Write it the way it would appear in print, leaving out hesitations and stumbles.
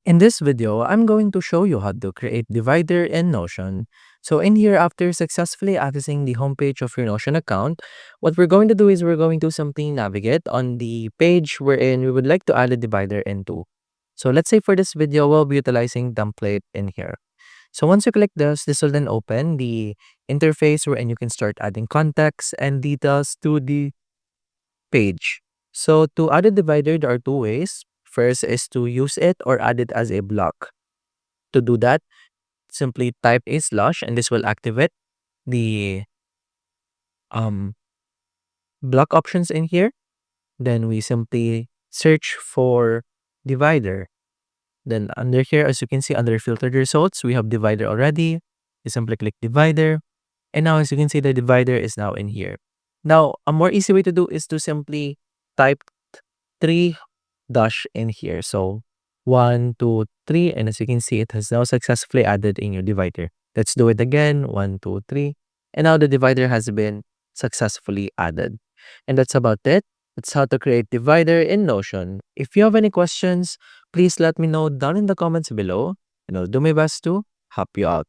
In this video, I'm going to show you how to create divider in Notion. So in here, after successfully accessing the homepage of your Notion account, what we're going to do is we're going to simply navigate on the page wherein we would like to add a divider into. So let's say for this video, we'll be utilizing template in here. So once you click this will then open the interface wherein you can start adding context and details to the page. So to add a divider, there are two ways. First is to use it or add it as a block. To do that, simply type a slash and this will activate the um, block options in here. Then we simply search for divider. Then under here, as you can see under filtered results, we have divider already. You simply click divider. And now as you can see, the divider is now in here. Now, a more easy way to do is to simply type 3 dash in here. So 1, 2, 3, and as you can see, it has now successfully added in your divider. Let's do it again. 1, 2, 3. And now the divider has been successfully added. And that's about it. That's how to create divider in Notion. If you have any questions, please let me know down in the comments below, and I'll do my best to help you out.